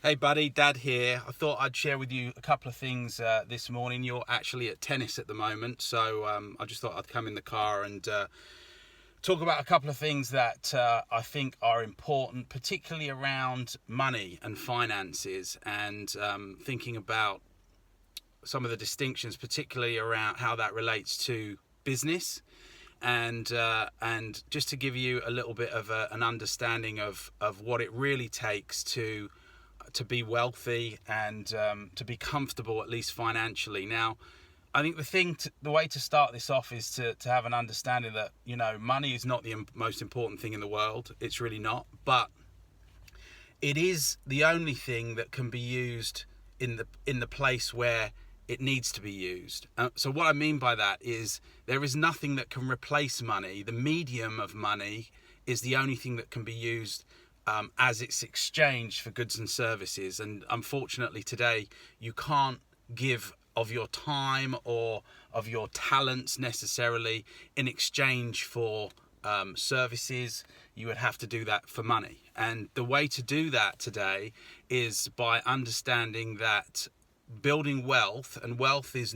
Hey buddy, Dad here. I thought I'd share with you a couple of things this morning. You're actually at tennis at the moment, so I just thought I'd come in the car and talk about a couple of things that I think are important, particularly around money and finances, and thinking about some of the distinctions, particularly around how that relates to business, and just to give you a little bit of an understanding of what it really takes to be wealthy and to be comfortable, at least financially. Now, I think the way to start this off is to have an understanding that, money is not the most important thing in the world. It's really not. But it is the only thing that can be used in the place where it needs to be used. So what I mean by that is there is nothing that can replace money. The medium of money is the only thing that can be used as it's exchanged for goods and services. And unfortunately today you can't give of your time or of your talents necessarily in exchange for services. You would have to do that for money. And the way to do that today is by understanding that building wealth, and wealth is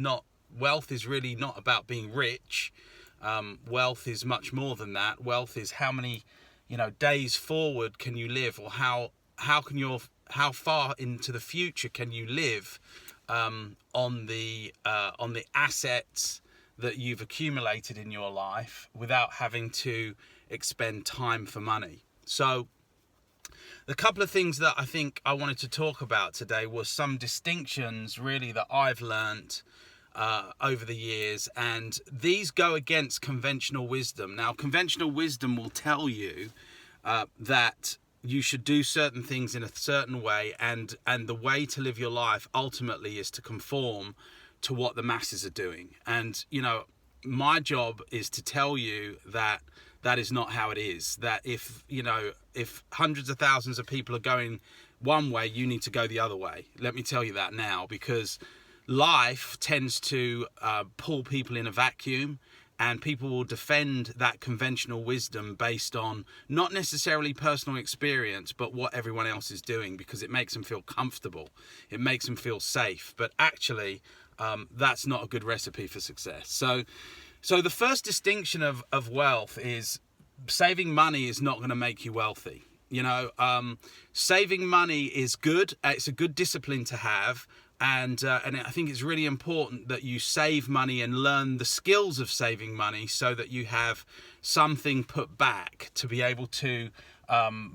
really not about being rich. Wealth is much more than that. Wealth is how many days forward can you live, or how far into the future can you live on the assets that you've accumulated in your life without having to expend time for money. So the couple of things that I think I wanted to talk about today was some distinctions really that I've learnt over the years, and these go against conventional wisdom. Now, conventional wisdom will tell you that you should do certain things in a certain way, and the way to live your life ultimately is to conform to what the masses are doing. And my job is to tell you that that is not how it is. That if hundreds of thousands of people are going one way, you need to go the other way. Let me tell you that now, because life tends to pull people in a vacuum, and people will defend that conventional wisdom based on not necessarily personal experience, but what everyone else is doing, because it makes them feel comfortable. It makes them feel safe. But actually, that's not a good recipe for success. So the first distinction of wealth is saving money is not going to make you wealthy. Saving money is good. It's a good discipline to have. And I think it's really important that you save money and learn the skills of saving money so that you have something put back to be able to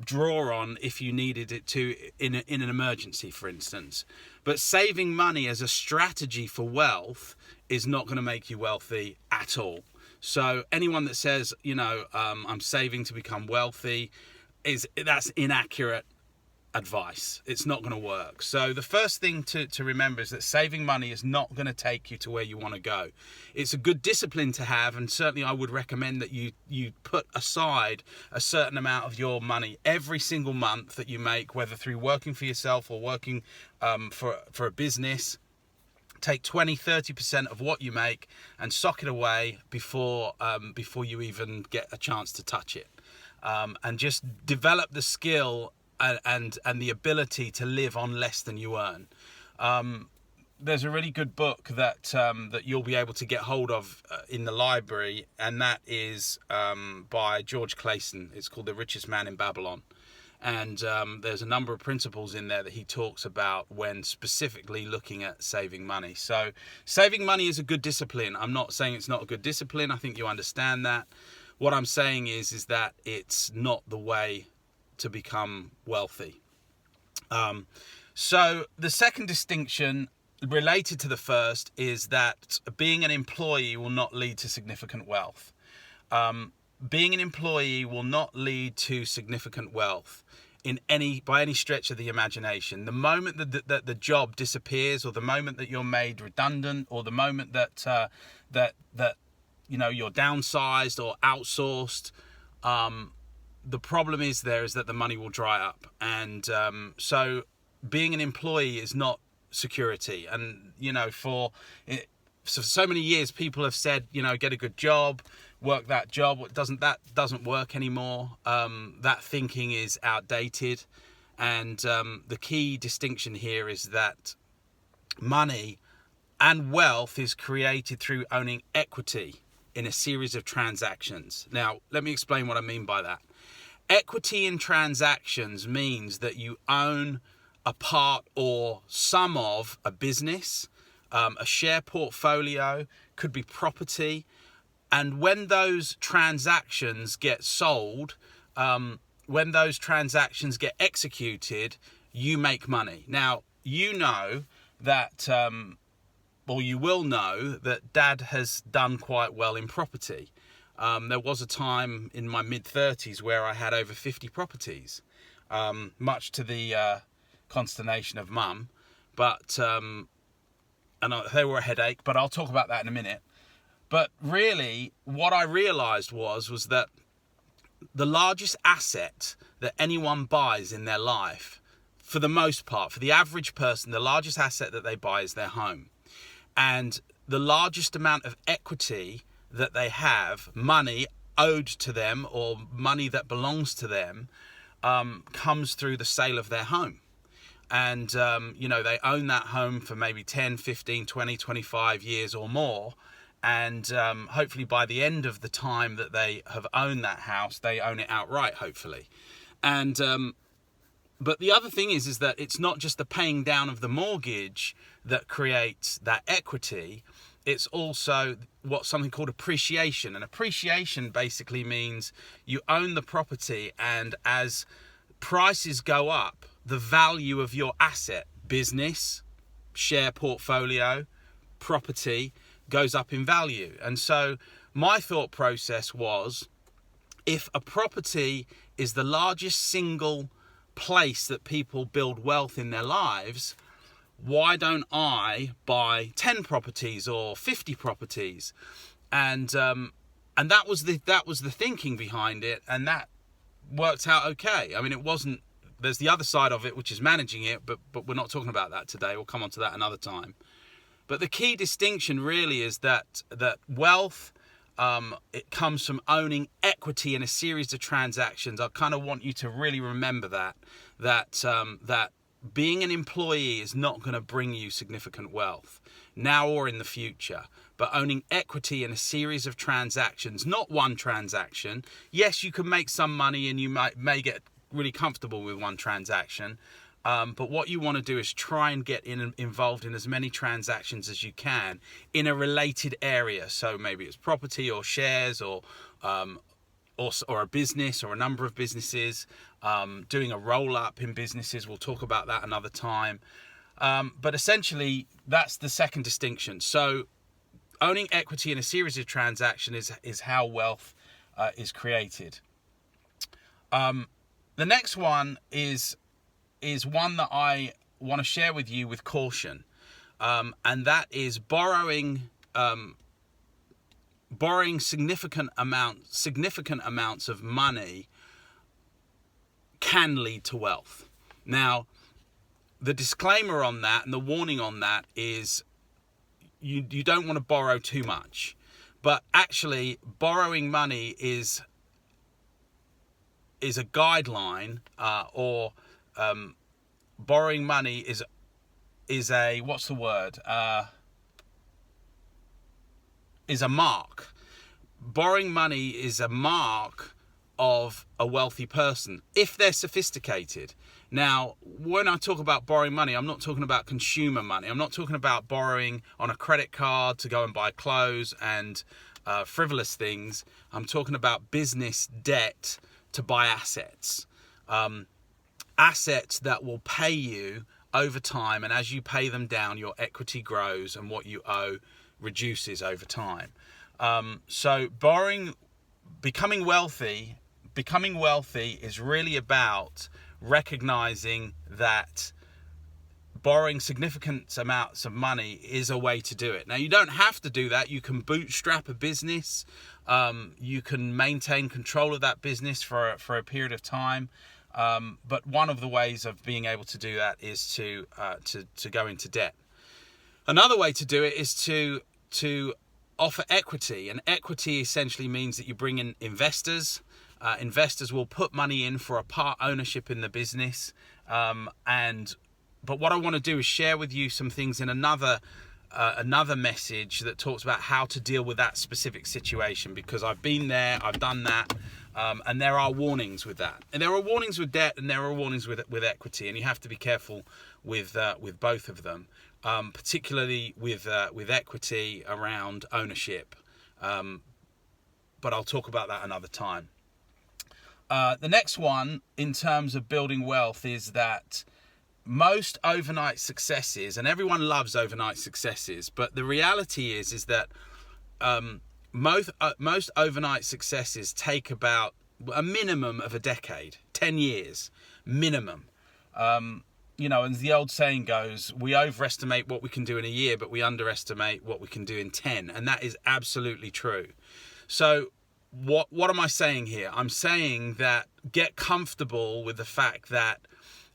draw on if you needed it to in an emergency, for instance. But saving money as a strategy for wealth is not going to make you wealthy at all. So anyone that says, I'm saving to become wealthy, that's inaccurate advice. It's not going to work. So the first thing to remember is that saving money is not going to take you to where you want to go. It's a good discipline to have, and certainly I would recommend that you put aside a certain amount of your money every single month that you make, whether through working for yourself or working for a business. Take 20-30% of what you make and sock it away before you even get a chance to touch it, and just develop the skill and the ability to live on less than you earn. There's a really good book that you'll be able to get hold of in the library, and that is by George Clayson. It's called The Richest Man in Babylon. And there's a number of principles in there that he talks about when specifically looking at saving money. So saving money is a good discipline. I'm not saying it's not a good discipline. I think you understand that. What I'm saying is that it's not the way to become wealthy. So the second distinction related to the first is that being an employee will not lead to significant wealth. Being an employee will not lead to significant wealth by any stretch of the imagination. The moment that the job disappears, or the moment that you're made redundant, or the moment that you're downsized or outsourced, the problem is that the money will dry up. And so being an employee is not security. And for so many years people have said, get a good job, work that job. That doesn't work anymore. That thinking is outdated. And the key distinction here is that money and wealth is created through owning equity in a series of transactions. Now, let me explain what I mean by that. Equity in transactions means that you own a part or some of a business, a share portfolio, could be property. And when those transactions get sold, when those transactions get executed, you make money. Now, you know that, or you will know that Dad has done quite well in property. There was a time in my mid-30s where I had over 50 properties, much to the consternation of Mum. But they were a headache, but I'll talk about that in a minute. But really, what I realised was that the largest asset that anyone buys in their life, for the most part, for the average person, the largest asset that they buy is their home. And the largest amount of equity that they have, money owed to them or money that belongs to them, comes through the sale of their home. And, they own that home for maybe 10, 15, 20, 25 years or more. And hopefully by the end of the time that they have owned that house, they own it outright, hopefully. And but the other thing is that it's not just the paying down of the mortgage that creates that equity. It's also something called appreciation. And appreciation basically means you own the property, and as prices go up, the value of your asset, business, share portfolio, property, goes up in value. And so my thought process was, if a property is the largest single place that people build wealth in their lives, why don't I buy 10 properties or 50 properties? And that was the thinking behind it, and that worked out okay. I mean, it wasn't. There's the other side of it, which is managing it, but we're not talking about that today. We'll come on to that another time. But the key distinction really is that wealth, it comes from owning equity in a series of transactions. I kind of want you to really remember that being an employee is not going to bring you significant wealth now or in the future. But owning equity in a series of transactions, not one transaction. Yes, you can make some money and you may get really comfortable with one transaction. But what you want to do is try and get involved in as many transactions as you can in a related area. So maybe it's property or shares or a business or a number of businesses, doing a roll-up in businesses. We'll talk about that another time. But essentially, that's the second distinction. So owning equity in a series of transactions is how wealth is created. The next one is one that I want to share with you with caution, and that is borrowing significant amounts of money can lead to wealth. Now, the disclaimer on that and the warning on that is you don't want to borrow too much, but actually borrowing money is a guideline, borrowing money is a, what's the word? Is a mark. Borrowing money is a mark of a wealthy person if they're sophisticated. Now, when I talk about borrowing money, I'm not talking about consumer money. I'm not talking about borrowing on a credit card to go and buy clothes and frivolous things. I'm talking about business debt to buy assets. Assets that will pay you over time, and as you pay them down, your equity grows and what you owe reduces over time. So becoming wealthy is really about recognizing that borrowing significant amounts of money is a way to do it. Now, you don't have to do that. You can bootstrap a business. You can maintain control of that business for a period of time. But one of the ways of being able to do that is to go into debt. Another way to do it is to offer equity, and equity essentially means that you bring in investors. Investors will put money in for a part ownership in the business, But what I want to do is share with you some things in another message that talks about how to deal with that specific situation, because I've been there, I've done that, and there are warnings with that. And there are warnings with debt, and there are warnings with equity, and you have to be careful with both of them, particularly with equity around ownership. But I'll talk about that another time. The next one in terms of building wealth is that most overnight successes, and everyone loves overnight successes, but the reality is that most overnight successes take about a minimum of a decade, 10 years minimum. And the old saying goes, we overestimate what we can do in a year, but we underestimate what we can do in 10. And that is absolutely true. So what am I saying here? I'm saying that get comfortable with the fact that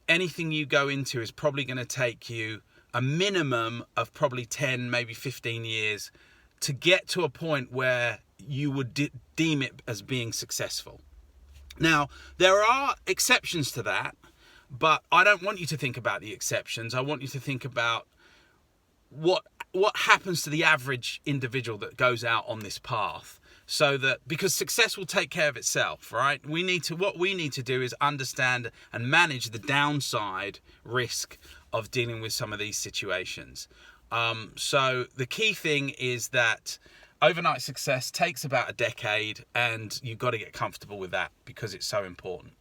anything you go into is probably going to take you a minimum of probably 10, maybe 15 years to get to a point where you would deem it as being successful. Now, there are exceptions to that, but I don't want you to think about the exceptions. I want you to think about what happens to the average individual that goes out on this path. So that, because success will take care of itself, right? What we need to do is understand and manage the downside risk of dealing with some of these situations. So the key thing is that overnight success takes about a decade, and you've got to get comfortable with that because it's so important.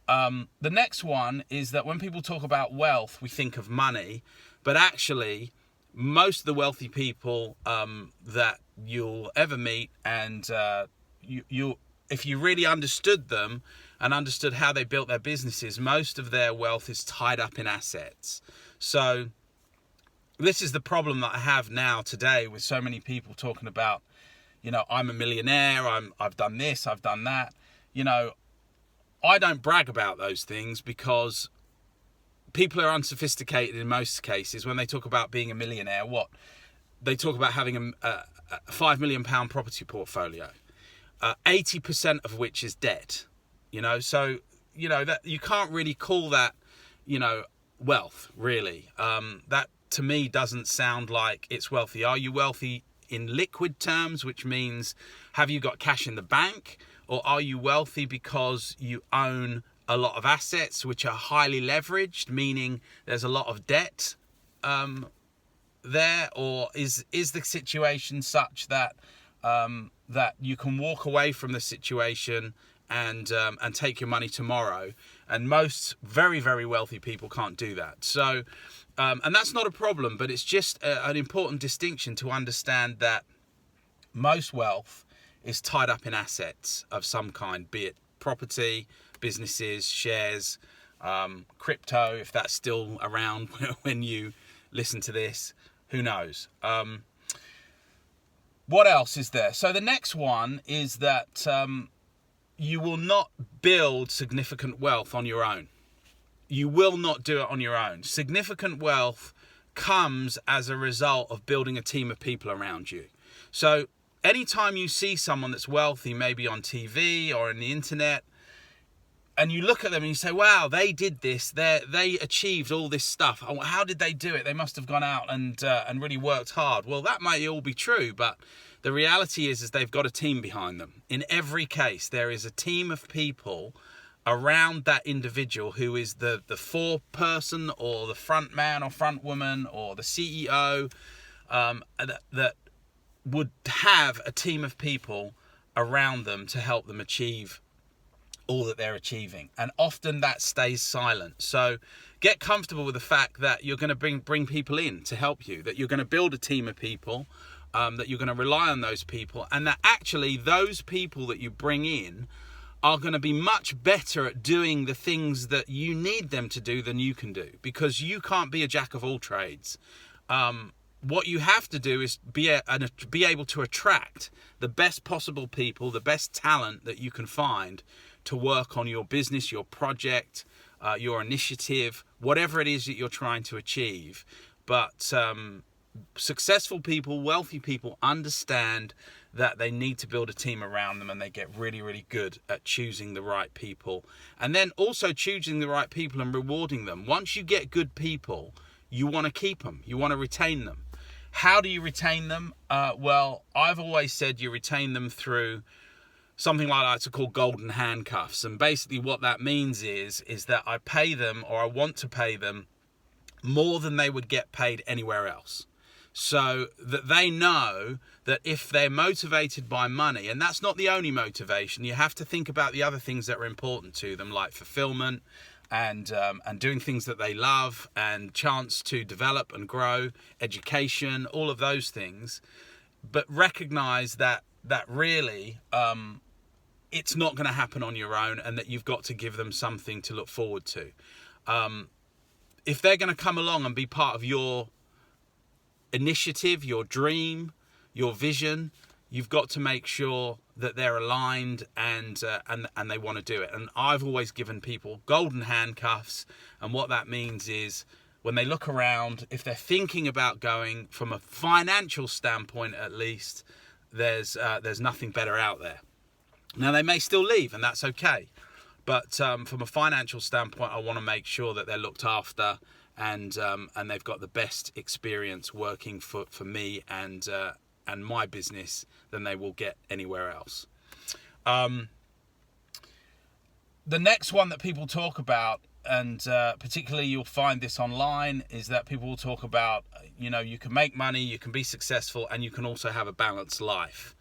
The next one is that when people talk about wealth, we think of money, but actually most of the wealthy people that you'll ever meet, and you if you really understood them and understood how they built their businesses, most of their wealth is tied up in assets. So this is the problem that I have now today with so many people talking about, I'm a millionaire, I've done this, I've done that. I don't brag about those things because people are unsophisticated in most cases. When they talk about being a millionaire, they talk about having a £5 million property portfolio, 80% of which is debt. So that you can't really call that, wealth really. That to me doesn't sound like it's wealthy. Are you wealthy in liquid terms, which means have you got cash in the bank, or are you wealthy because you own a lot of assets which are highly leveraged, meaning there's a lot of debt there? Or is the situation such that that you can walk away from the situation and take your money tomorrow? And most very, very wealthy people can't do that. So and that's not a problem, but it's just an important distinction to understand that most wealth is tied up in assets of some kind, be it property, businesses, shares, crypto, if that's still around when you listen to this, who knows? What else is there? So the next one is that you will not build significant wealth on your own. You will not do it on your own. Significant wealth comes as a result of building a team of people around you. So anytime you see someone that's wealthy, maybe on TV or on the internet, and you look at them and you say, wow, they did this, they achieved all this stuff. Oh, how did they do it? They must have gone out and really worked hard. Well, that may all be true, but the reality is they've got a team behind them. In every case, there is a team of people around that individual who is the foreperson or the front man or front woman or the CEO that would have a team of people around them to help them achieve all that they're achieving. And often that stays silent. So get comfortable with the fact that you're going to bring people in to help you, that you're going to build a team of people, that you're going to rely on those people, and that actually those people that you bring in are going to be much better at doing the things that you need them to do than you can do, because you can't be a jack of all trades. What you have to do is be able to attract the best possible people, the best talent that you can find to work on your business, your project, your initiative, whatever it is that you're trying to achieve. But successful people, wealthy people understand that they need to build a team around them, and they get really, really good at choosing the right people. And then also choosing the right people and rewarding them. Once you get good people, you want to keep them. You want to retain them. How do you retain them? Well, I've always said you retain them through something like I like to call golden handcuffs. And basically what that means is that I pay them, or I want to pay them, more than they would get paid anywhere else. So that they know that if they're motivated by money, and that's not the only motivation, you have to think about the other things that are important to them, like fulfillment and doing things that they love, and chance to develop and grow, education, all of those things. But recognize that really it's not going to happen on your own, and that you've got to give them something to look forward to. If they're going to come along and be part of your initiative, your dream, your vision, you've got to make sure that they're aligned and they want to do it. And I've always given people golden handcuffs, and what that means is when they look around, if they're thinking about going, from a financial standpoint at least, there's nothing better out there. Now, they may still leave, and that's okay, but from a financial standpoint, I want to make sure that they're looked after, and they've got the best experience working for me and my business than they will get anywhere else. The next one that people talk about, and particularly you'll find this online, is that people will talk about, you can make money, you can be successful, and you can also have a balanced life,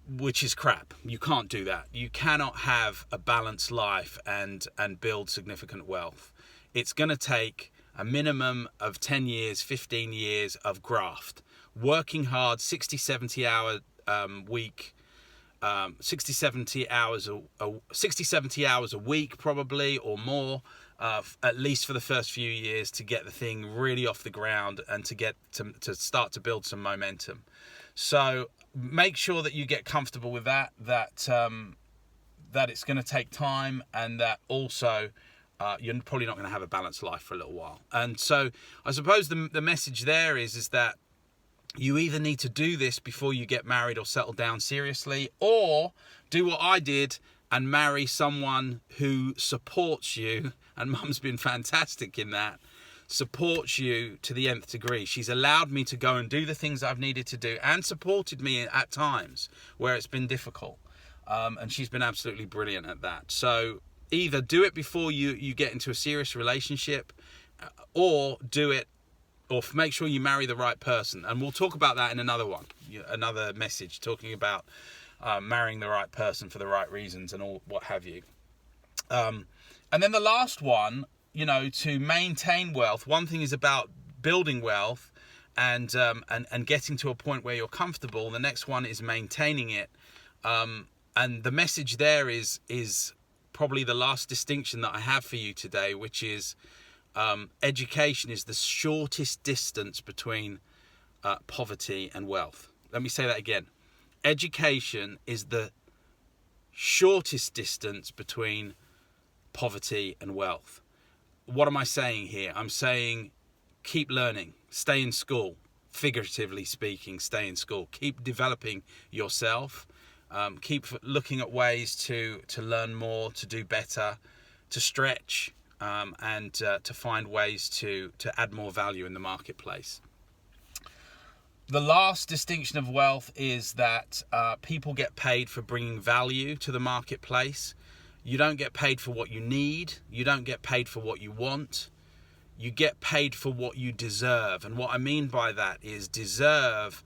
which is crap. You can't do that. You cannot have a balanced life and build significant wealth. It's going to take a minimum of 10 years, 15 years of graft, working hard, 60, 70 hour week, 60, 70 hours a week probably, or more, at least for the first few years, to get the thing really off the ground and to get to start to build some momentum. So make sure that you get comfortable with that it's going to take time, and that also you're probably not going to have a balanced life for a little while. And so I suppose the message there is that you either need to do this before you get married or settle down seriously, or do what I did and marry someone who supports you, and Mum's been fantastic in that, supports you to the nth degree. She's allowed me to go and do the things I've needed to do, and supported me at times where it's been difficult. And she's been absolutely brilliant at that. So either do it before you get into a serious relationship, or do it, or make sure you marry the right person. And we'll talk about that in another message, talking about marrying the right person for the right reasons and all what have you. And then the last one, to maintain wealth. One thing is about building wealth and getting to a point where you're comfortable. The next one is maintaining it. And the message there is probably the last distinction that I have for you today, which is education is the shortest distance between poverty and wealth. Let me say that again. Education is the shortest distance between poverty and wealth. What am I saying here? I'm saying keep learning, stay in school, figuratively speaking, stay in school, keep developing yourself, keep looking at ways to learn more, to do better, to stretch, and to find ways to add more value in the marketplace. The last distinction of wealth is that people get paid for bringing value to the marketplace. You don't get paid for what you need. You don't get paid for what you want. You get paid for what you deserve. And what I mean by that is deserve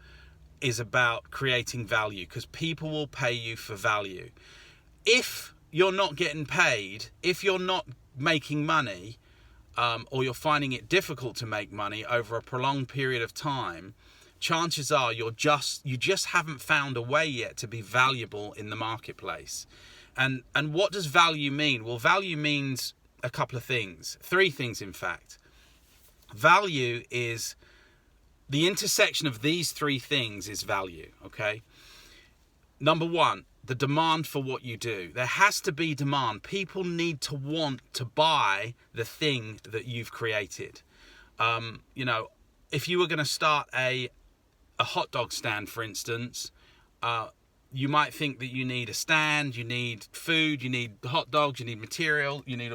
is about creating value, because people will pay you for value. If you're not getting paid, if you're not making money, or you're finding it difficult to make money over a prolonged period of time, chances are you just haven't found a way yet to be valuable in the marketplace. And what does value mean? Well, value means a couple of things, 3 things in fact. Value is the intersection of these 3 things is value, okay? Number 1, the demand for what you do. There has to be demand. People need to want to buy the thing that you've created. If you were going to start a hot dog stand, for instance, You might think that you need a stand, you need food, you need hot dogs, you need material, you need,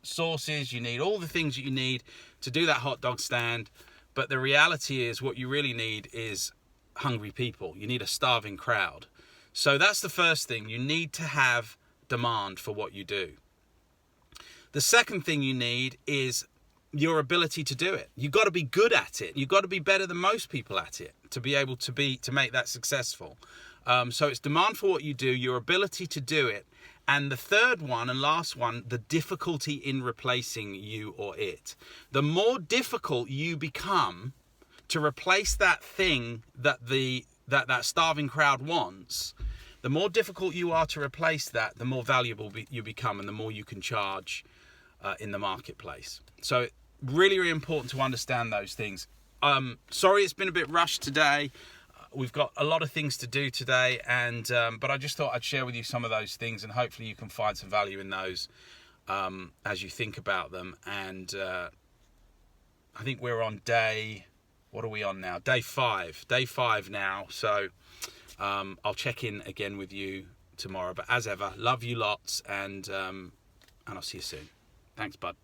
sauces, you need all the things that you need to do that hot dog stand. But the reality is what you really need is hungry people. You need a starving crowd. So that's the first thing. You need to have demand for what you do. The second thing you need is your ability to do it. You've got to be good at it. You've got to be better than most people at it to be able to make that successful. So it's demand for what you do, your ability to do it. And the third one and last one, the difficulty in replacing you or it. The more difficult you become to replace that thing that that starving crowd wants, the more difficult you are to replace that, the more valuable you become and the more you can charge in the marketplace. So really, really important to understand those things. Sorry, it's been a bit rushed today. We've got a lot of things to do today, but I just thought I'd share with you some of those things, and hopefully you can find some value in those as you think about them. And I think we're on what are we on now? Day 5 now. So I'll check in again with you tomorrow. But as ever, love you lots, and I'll see you soon. Thanks, bud.